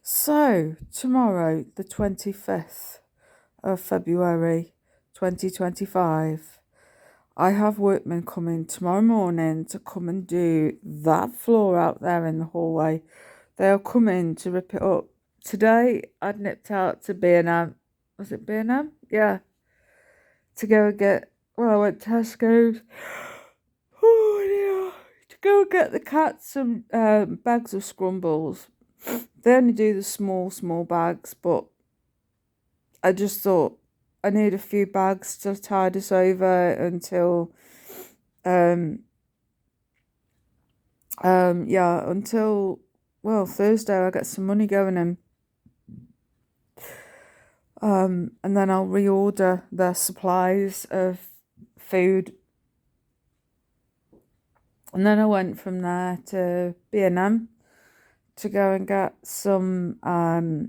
So, tomorrow, the 25th of February 2025, I have workmen coming tomorrow morning to come and do that floor out there in the hallway. They'll come in to rip it up. Today, I'd nipped out to B&M. Was it B&M? Yeah. To go and get, well, I went to Tesco's. Oh, dear. To go and get the cats some bags of scrumbles. They only do the small bags, but I just thought I need a few bags to tide us over until, um, until, well, Thursday I get some money going in. And then I'll reorder their supplies of food. And then I went from there to B&M to go and get some of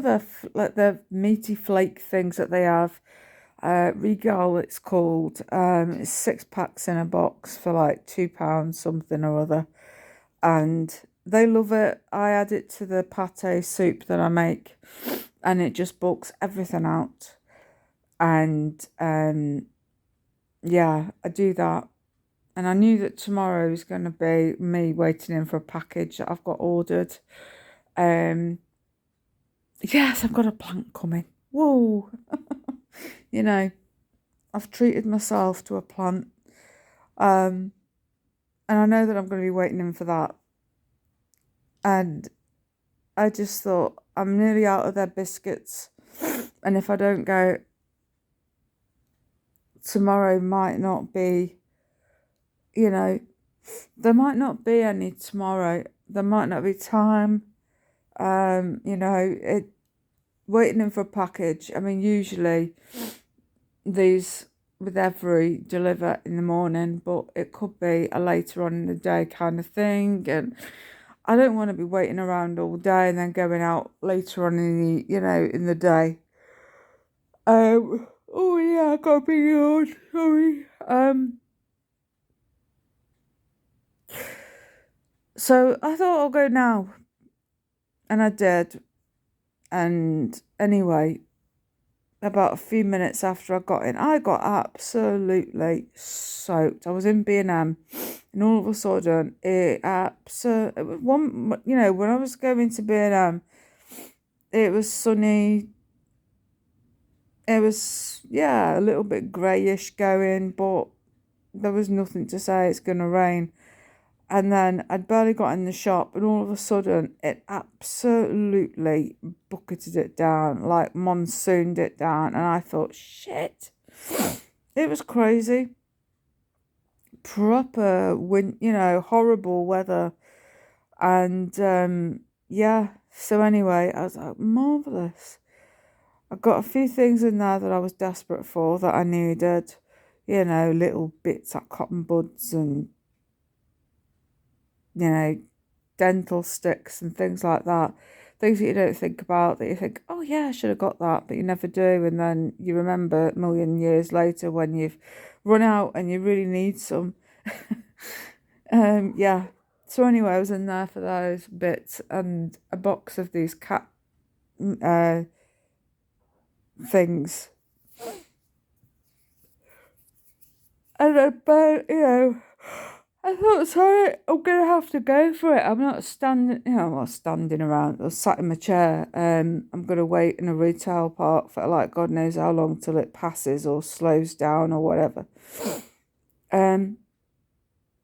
the meaty flake things that they have. Regal, it's called. It's 6 packs in a box for like £2 something or other, and they love it. I add it to the pate soup that I make, and it just bulks everything out. And yeah, I do that. And I knew that tomorrow was going to be me waiting in for a package that I've got ordered. Yes, I've got a plant coming. Whoa. You know, I've treated myself to a plant. And I know that I'm going to be waiting in for that. And I just thought, I'm nearly out of their biscuits. And if I don't go, tomorrow might not be, there might not be any tomorrow. There might not be time. Waiting in for a package. I mean, usually these with every deliver in the morning, but it could be a later on in the day kind of thing. And I don't want to be waiting around all day and then going out later on in the day. Oh yeah, I got be on. Sorry. So I thought I'll go now, and I did. And anyway, about a few minutes after I got in, I got absolutely soaked. I was in B&M, and all of a sudden, when I was going to B&M, it was sunny. It was, yeah, a little bit greyish going, but there was nothing to say it's going to rain. And then I'd barely got in the shop, and all of a sudden it absolutely bucketed it down, like monsooned it down. And I thought, shit, it was crazy. Proper horrible weather. And yeah, so anyway, I was like, marvellous. I got a few things in there that I was desperate for, that I needed, little bits like cotton buds and dental sticks and things like that. Things that you don't think about, that you think, oh yeah, I should have got that, but you never do. And then you remember a million years later when you've run out and you really need some. Yeah. So anyway, I was in there for those bits and a box of these cat things. And I thought, sorry, I'm going to have to go for it. I'm not standing, I'm not standing around or sat in my chair. I'm going to wait in a retail park for like God knows how long till it passes or slows down or whatever.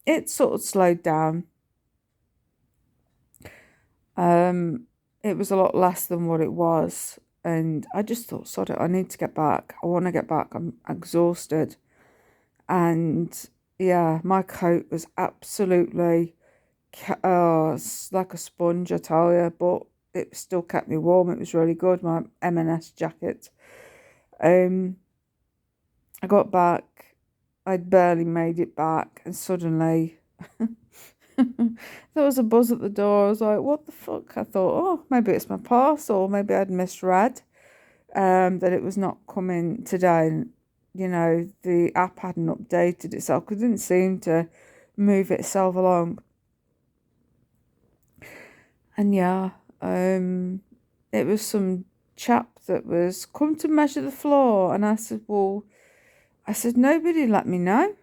It sort of slowed down. It was a lot less than what it was. And I just thought, sod it, I need to get back. I want to get back. I'm exhausted. And yeah, my coat was absolutely like a sponge, I tell you, but it still kept me warm. It was really good, my M&S jacket. I got back, I'd barely made it back, and suddenly there was a buzz at the door. I was like, what the fuck? I thought, oh, maybe it's my parcel, maybe I'd misread that it was not coming today. And the app hadn't updated itself because it didn't seem to move itself along. And yeah, it was some chap that was come to measure the floor, and I said, well, I said, nobody let me know.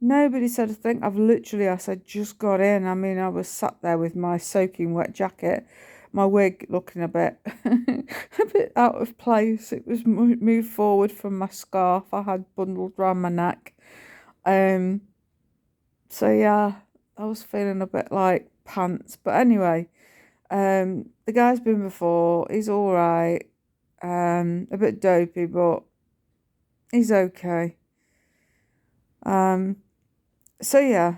Nobody said a thing. I said, just got in. I mean, I was sat there with my soaking wet jacket, my wig looking a bit, a bit out of place. It was moved forward from my scarf I had bundled round my neck. Um, so yeah, I was feeling a bit like pants. But anyway, the guy's been before. He's all right. A bit dopey, but he's okay. So yeah,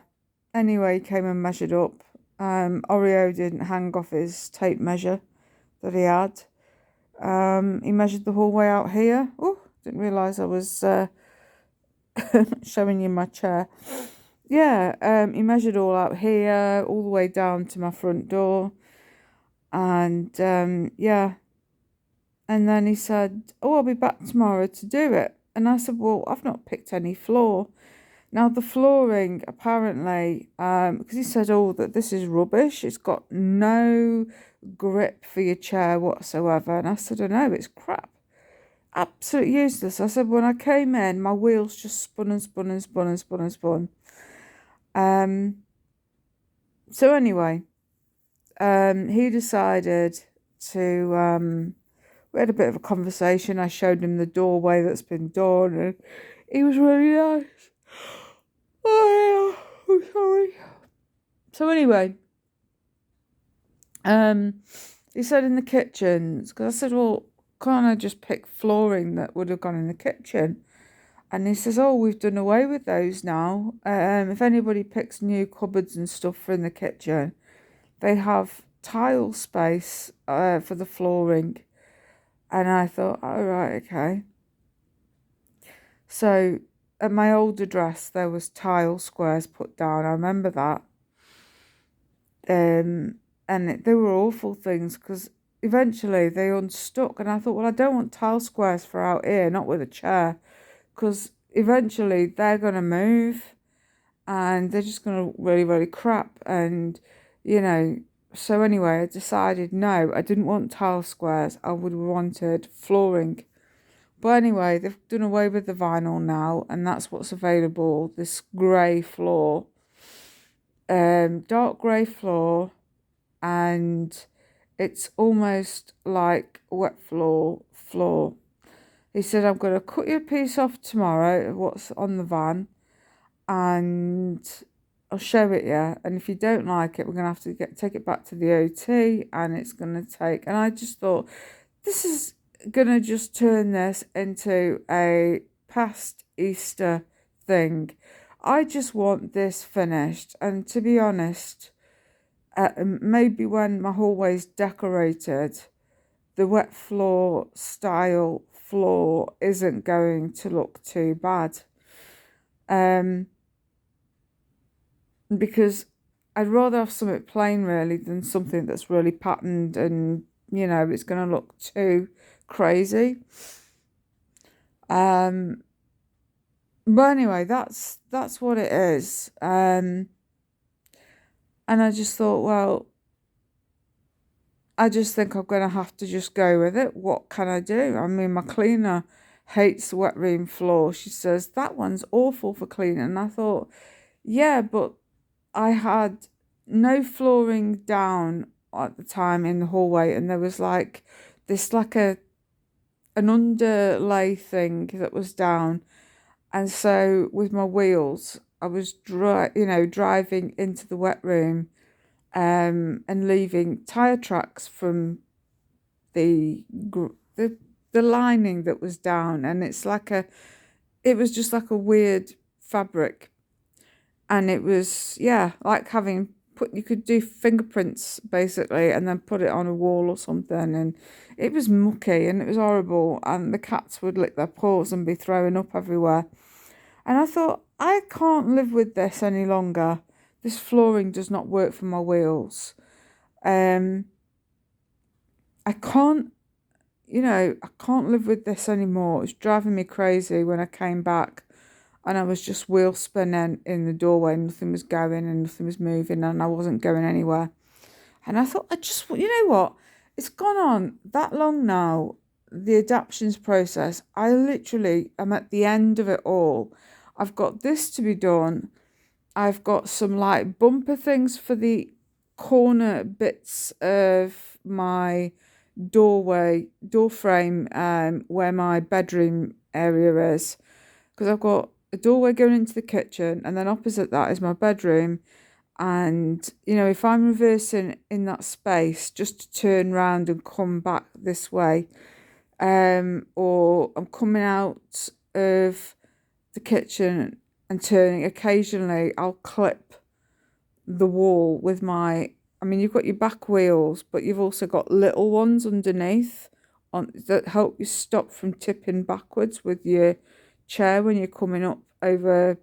anyway, he came and measured up. Oreo didn't hang off his tape measure that he had. He measured the hallway out here. Oh, didn't realise I was showing you my chair. Yeah, he measured all out here, all the way down to my front door. And yeah, and then he said, oh, I'll be back tomorrow to do it. And I said, well, I've not picked any floor. Now, the flooring, apparently, because he said, oh, that this is rubbish. It's got no grip for your chair whatsoever. And I said, I know, it's crap. Absolutely useless. I said, when I came in, my wheels just spun and spun and spun and spun and spun. So anyway, he decided to, we had a bit of a conversation. I showed him the doorway that's been done, and he was really nice. Oh, yeah. I'm sorry. So anyway, he said in the kitchens, because I said, well, can't I just pick flooring that would have gone in the kitchen? And he says, oh, we've done away with those now. If anybody picks new cupboards and stuff for in the kitchen, they have tile space for the flooring. And I thought, oh, right, okay. So at my old address, there was tile squares put down. I remember that. And they were awful things because eventually they unstuck. And I thought, well, I don't want tile squares for out here, not with a chair, because eventually they're going to move and they're just going to really, really crap. And, so anyway, I decided no, I didn't want tile squares. I would have wanted flooring. But anyway, they've done away with the vinyl now, and that's what's available. This grey floor, dark grey floor, and it's almost like wet floor. He said, I'm going to cut you a piece off tomorrow of what's on the van, and I'll show it you. And if you don't like it, we're going to have to take it back to the OT, and it's going to take. And I just thought, this is gonna just turn this into a past Easter thing. I just want this finished, and to be honest, maybe when my hallway's decorated, the wet floor style floor isn't going to look too bad. Because I'd rather have something plain really than something that's really patterned and it's going to look too crazy. But anyway, that's what it is. And I just thought, well, I just think I'm going to have to just go with it. What can I do? I mean, my cleaner hates the wet room floor. She says, that one's awful for cleaning. And I thought, yeah, but I had no flooring down at the time in the hallway. And there was like an underlay thing that was down. And so with my wheels, I was driving into the wet room and leaving tire tracks from the lining that was down, and it was just like a weird fabric, and it was like having you could do fingerprints basically and then put it on a wall or something, and it was mucky and it was horrible, and the cats would lick their paws and be throwing up everywhere. And I thought, I can't live with this any longer. This flooring does not work for my wheels. I can't live with this anymore. It's driving me crazy. When I came back and I was just wheel spinning in the doorway, nothing was going and nothing was moving and I wasn't going anywhere. And I thought, you know what? It's gone on that long now, the adaptions process. I literally am at the end of it all. I've got this to be done. I've got some like bumper things for the corner bits of my door frame, where my bedroom area is, because I've got a doorway going into the kitchen, and then opposite that is my bedroom. And if I'm reversing in that space just to turn around and come back this way, or I'm coming out of the kitchen and turning, occasionally I'll clip the wall with you've got your back wheels, but you've also got little ones underneath that help you stop from tipping backwards with your chair when you're coming up over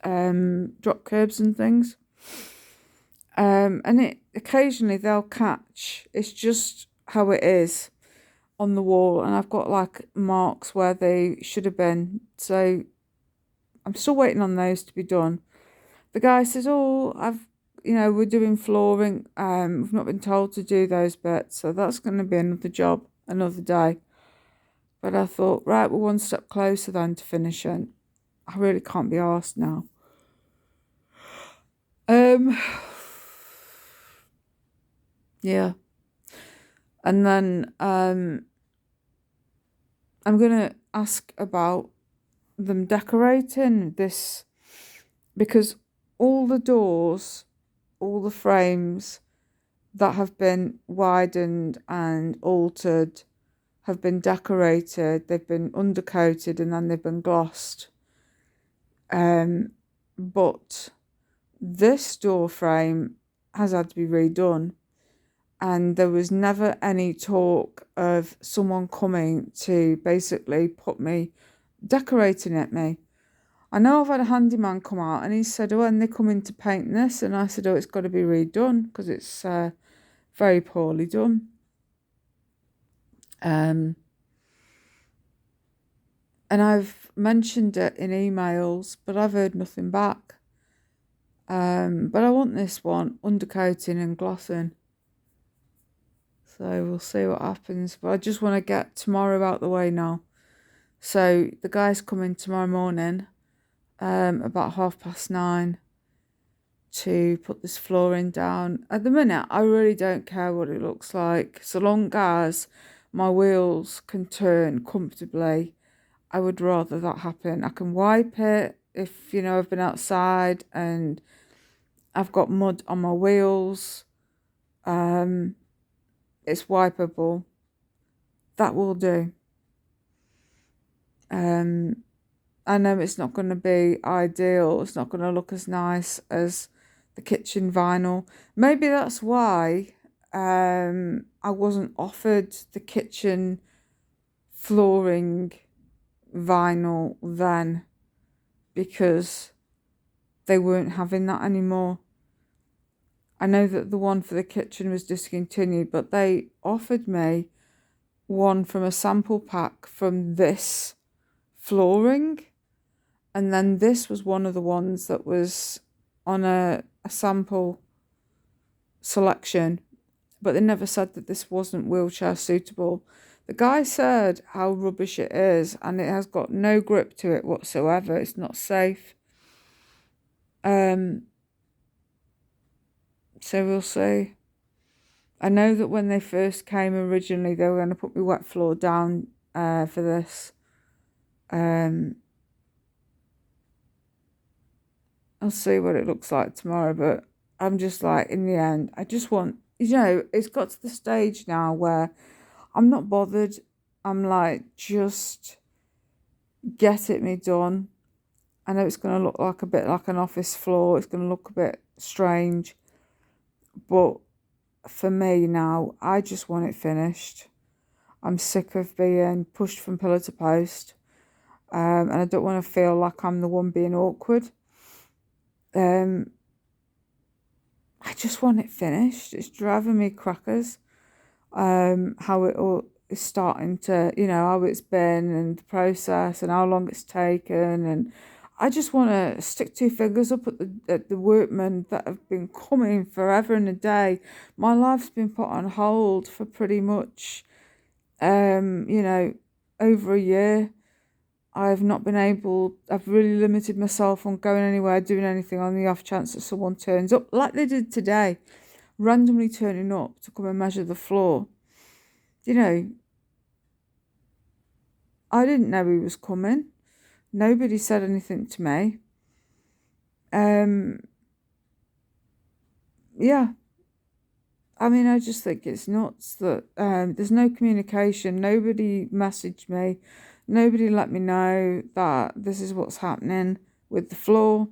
drop curbs and things. And it occasionally they'll catch. It's just how it is on the wall, and I've got like marks where they should have been. So I'm still waiting on those to be done. The guy says, "Oh, we're doing flooring. We've not been told to do those bits, so that's going to be another job, another day." But I thought, right, we're one step closer then to finishing. I really can't be arsed now. Yeah. And then I'm going to ask about them decorating this, because all the doors, all the frames that have been widened and altered have been decorated, they've been undercoated, and then they've been glossed. But this door frame has had to be redone, and there was never any talk of someone coming to basically put me decorating at me. I know I've had a handyman come out, and he said, "Oh, when they come in to paint this," and I said, "Oh, it's got to be redone because it's very poorly done." And I've mentioned it in emails, but I've heard nothing back. But I want this one undercoating and glossing. So we'll see what happens. But I just want to get tomorrow out the way now. So the guy's coming tomorrow morning, about 9:30, to put this flooring down. At the minute, I really don't care what it looks like. So long as my wheels can turn comfortably, I would rather that happen. I can wipe it if, I've been outside and I've got mud on my wheels. It's wipeable. That will do. I know it's not going to be ideal. It's not going to look as nice as the kitchen vinyl. Maybe that's why I wasn't offered the kitchen flooring vinyl then, because they weren't having that anymore. I know that the one for the kitchen was discontinued, but they offered me one from a sample pack from this flooring, and then this was one of the ones that was on a sample selection, but they never said that this wasn't wheelchair suitable. The guy said how rubbish it is, and it has got no grip to it whatsoever. It's not safe. So we'll see. I know that when they first came originally, they were going to put my wet floor down for this. I'll see what it looks like tomorrow, but I'm just like, in the end, I just want, it's got to the stage now where I'm not bothered. I'm like, just get it me done. I know it's going to look like a bit like an office floor. It's going to look a bit strange. But for me now, I just want it finished. I'm sick of being pushed from pillar to post. And I don't want to feel like I'm the one being awkward. I just want it finished. It's driving me crackers. How it all is starting to, how it's been and the process and how long it's taken. And I just want to stick two fingers up at the workmen that have been coming forever and a day. My life's been put on hold for pretty much, you know, over a year. I've not been able, I've really limited myself on going anywhere, doing anything on the off chance that someone turns up, like they did today, randomly turning up to come and measure the floor. You know, I didn't know he was coming. Nobody said anything to me. Yeah. I mean, I just think it's nuts that there's no communication. Nobody messaged me. Nobody let me know that this is what's happening with the floor.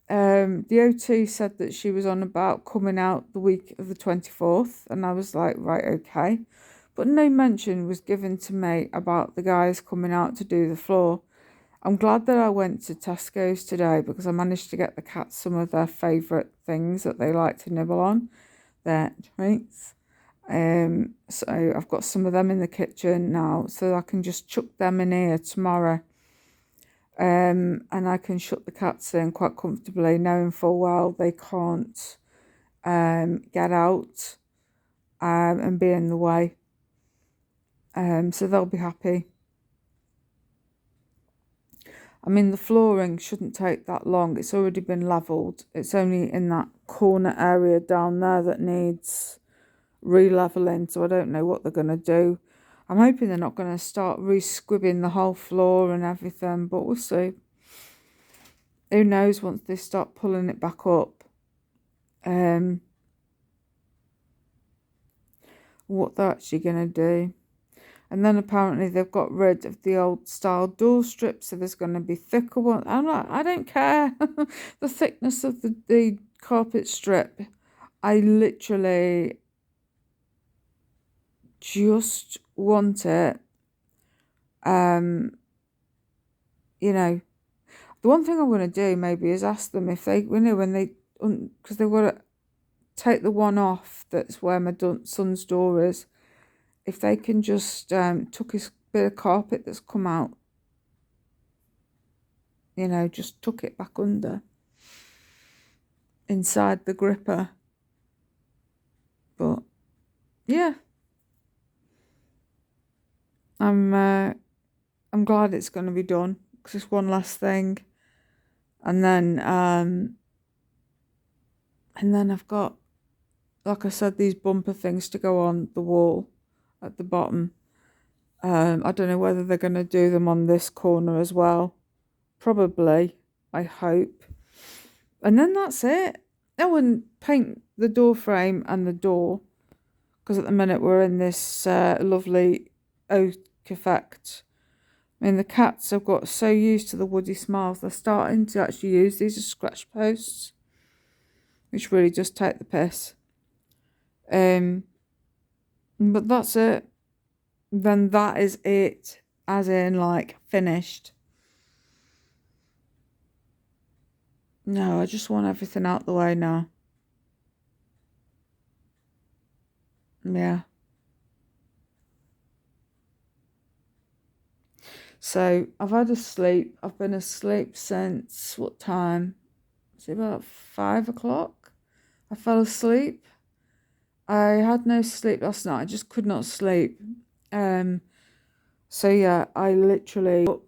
The OT said that she was on about coming out the week of the 24th, and I was like, right, okay. But no mention was given to me about the guys coming out to do the floor. I'm glad that I went to Tesco's today because I managed to get the cats some of their favourite things that they like to nibble on, their treats. So I've got some of them in the kitchen now, so I can just chuck them in here tomorrow. And I can shut the cats in quite comfortably, knowing full well they can't get out and be in the way. So they'll be happy. I mean, the flooring shouldn't take that long. It's already been levelled. It's only in that corner area down there that needs re-levelling, so I don't know what they're going to do. I'm hoping they're not going to start re-squibbing the whole floor and everything, but we'll see. Who knows once they start pulling it back up, what they're actually going to do. And then apparently they've got rid of the old style door strips, so there's going to be thicker ones. I'm like, I don't care the thickness of the carpet strip. I literally just want it. You know, the one thing I'm going to do maybe is ask them if they, you know, when they, because they've got to take the one off that's where my son's door is. If they can just tuck his bit of carpet that's come out, you know, just tuck it back under inside the gripper. But yeah, I'm glad it's going to be done because it's one last thing, and then I've got, like I said, these bumper things to go on the wall at the bottom. I don't know whether they're going to do them on this corner as well. Probably, I hope. And then that's it. Oh, and paint the door frame and the door, because at the minute we're in this lovely oak effect. I mean, the cats have got so used to the woody smiles, they're starting to actually use these as scratch posts, which really just take the piss. But that's it. Then that is it, as in like finished. No, I just want everything out the way now. Yeah. So I've had a sleep. I've been asleep since what time? Is it about 5 o'clock? I fell asleep. I had no sleep last night. I just could not sleep. So yeah, I literally up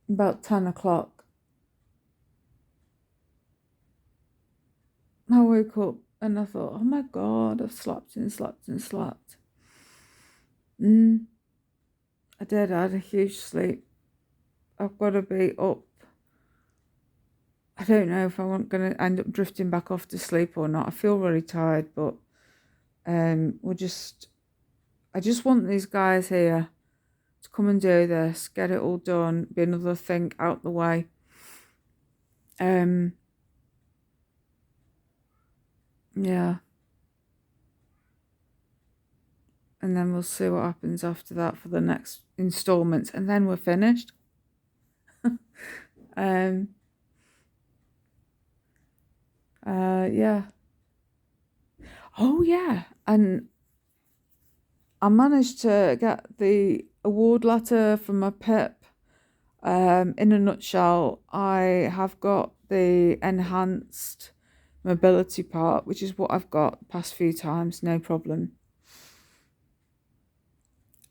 about 10 o'clock. I woke up and I thought, oh my God, I've slept and slept and slept. I did. I had a huge sleep. I've got to be up. I don't know if I'm going to end up drifting back off to sleep or not. I feel really tired, but I just want these guys here to come and do this, get it all done, be another thing out the way. Yeah. And then we'll see what happens after that for the next installments, and then we're finished. Yeah. Oh yeah, and I managed to get the award letter from my PIP In a nutshell, I have got the enhanced mobility part, which is what I've got the past few times, no problem.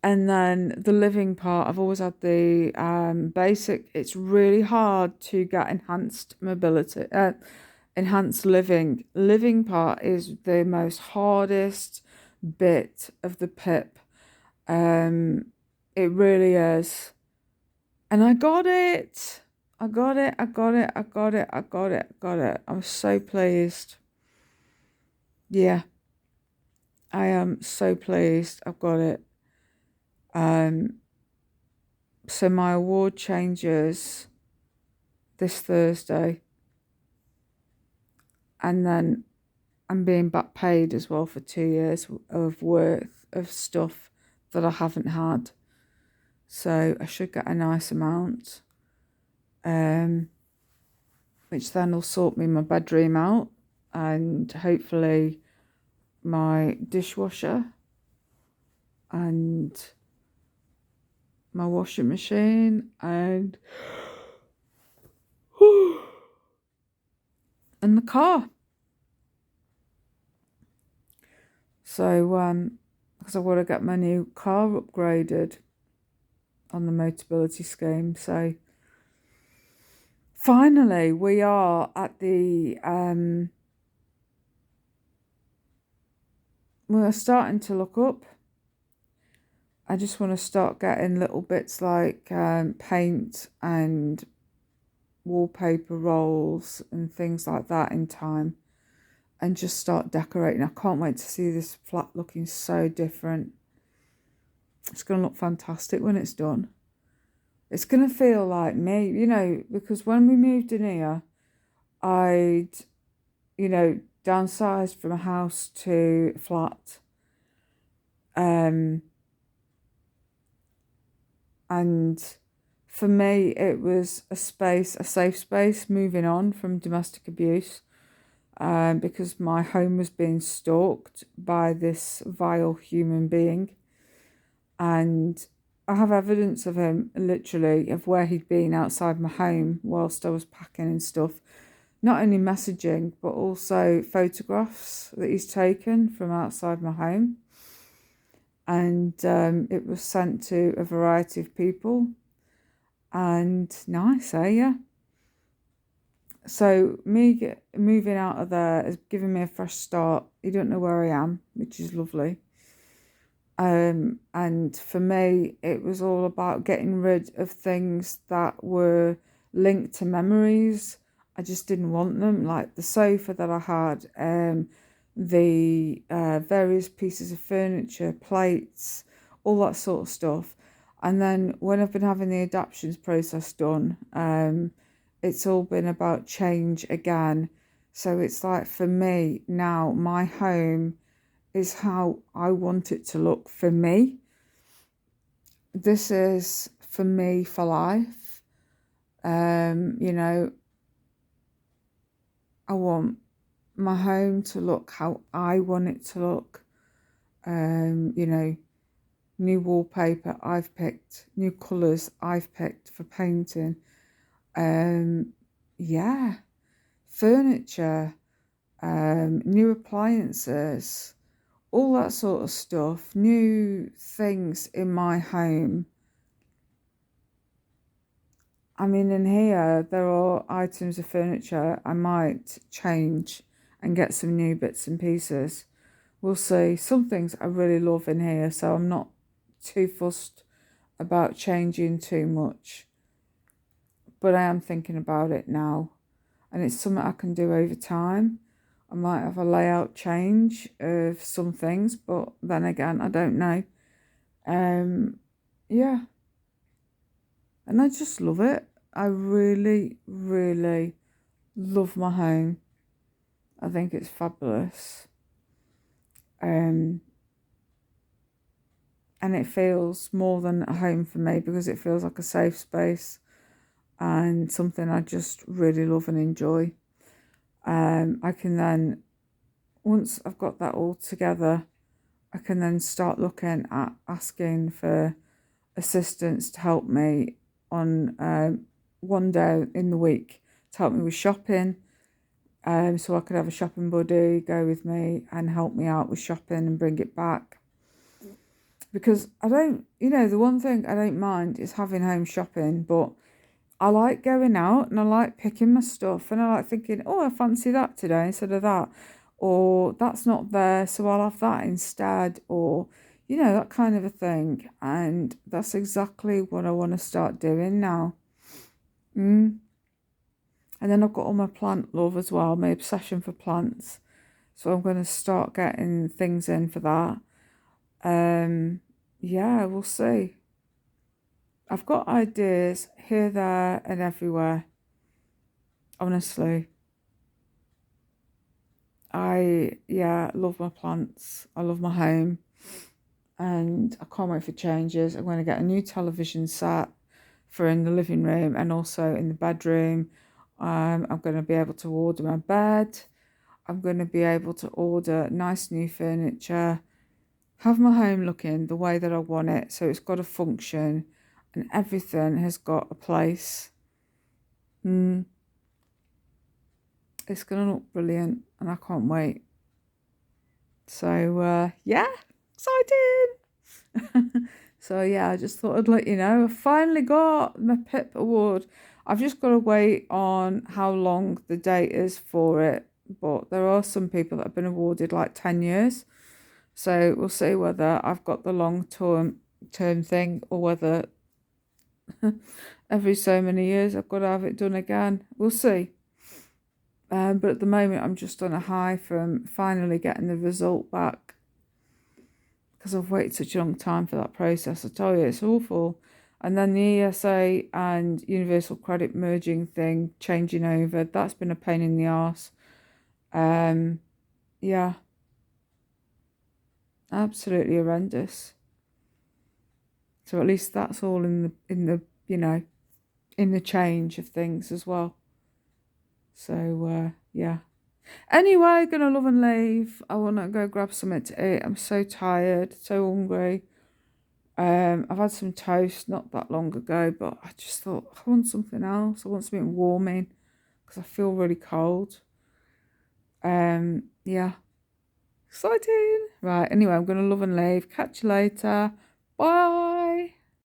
And then the living part, I've always had the basic. It's really hard to get enhanced mobility, enhanced living. Living part is the most hardest bit of the PIP. It really is. And I got it. I got it. I got it. I got it. I got it. Got it. I was so pleased. Yeah, I am so pleased. I've got it. So my award changes this Thursday, and then I'm being back paid as well for 2 years of worth of stuff that I haven't had. So I should get a nice amount, which then will sort me my bedroom out and hopefully my dishwasher and my washing machine and the car. So because I want to get my new car upgraded on the Motability scheme. So finally we are at the we're starting to look up. I just want to start getting little bits like paint and wallpaper rolls and things like that in time, and just start decorating. I can't wait to see this flat looking so different. It's going to look fantastic when it's done. It's going to feel like me, you know, because when we moved in here, I'd, you know, downsized from a house to a flat. And for me, it was a safe space, moving on from domestic abuse, because my home was being stalked by this vile human being. And I have evidence of him, literally, of where he'd been outside my home whilst I was packing and stuff. Not only messaging, but also photographs that he's taken from outside my home. And it was sent to a variety of people. And nice, yeah? So me moving out of there has given me a fresh start. You don't know where I am, which is lovely. And for me, it was all about getting rid of things that were linked to memories. I just didn't want them, like the sofa that I had, the various pieces of furniture, plates, all that sort of stuff. And then when I've been having the adaptions process done, it's all been about change again. So it's like, for me now, my home is how I want it to look for me. This is for me for life. You know, I want my home to look how I want it to look. You know, new wallpaper I've picked, new colours I've picked for painting. Yeah, furniture, new appliances, all that sort of stuff, new things in my home. I mean, in here, there are items of furniture I might change and get some new bits and pieces. We'll see. Some things I really love in here, so I'm not too fussed about changing too much. But I am thinking about it now, and it's something I can do over time. I might have a layout change of some things, but then again, I don't know. Yeah, and I just love it. I really, really love my home. I think it's fabulous. And it feels more than a home for me, because it feels like a safe space and something I just really love and enjoy. I can then, once I've got that all together, I can then start looking at asking for assistance to help me on one day in the week to help me with shopping. So I could have a shopping buddy go with me and help me out with shopping and bring it back. Because I don't, the one thing I don't mind is having home shopping, but I like going out and I like picking my stuff and I like thinking, oh, I fancy that today instead of that. Or that's not there, so I'll have that instead. Or, that kind of a thing. And that's exactly what I want to start doing now. And then I've got all my plant love as well, my obsession for plants. So I'm going to start getting things in for that. Yeah, we'll see. I've got ideas here, there, and everywhere. Honestly. I love my plants. I love my home. And I can't wait for changes. I'm going to get a new television set for in the living room and also in the bedroom. I'm going to be able to order my bed. I'm going to be able to order nice new furniture. Have my home looking the way that I want it. So it's got a function and everything has got a place. It's going to look brilliant and I can't wait. So, yeah, exciting. So, yeah, I just thought I'd let you know. I finally got my PIP award. I've just got to wait on how long the date is for it. But there are some people that have been awarded like 10 years. So we'll see whether I've got the long-term thing or whether every so many years I've got to have it done again. We'll see. But at the moment, I'm just on a high from finally getting the result back because I've waited such a long time for that process. I tell you, it's awful. And then the ESA and Universal Credit merging thing, changing over, that's been a pain in the arse. Yeah, absolutely horrendous. So at least that's all in the change of things as well. So, yeah. Anyway, gonna love and leave. I want to go grab something to eat. I'm so tired, so hungry. I've had some toast not that long ago, but I just thought I want something else. I want something warming because I feel really cold. Yeah. Exciting. Right, anyway, I'm gonna love and leave. Catch you later. Bye.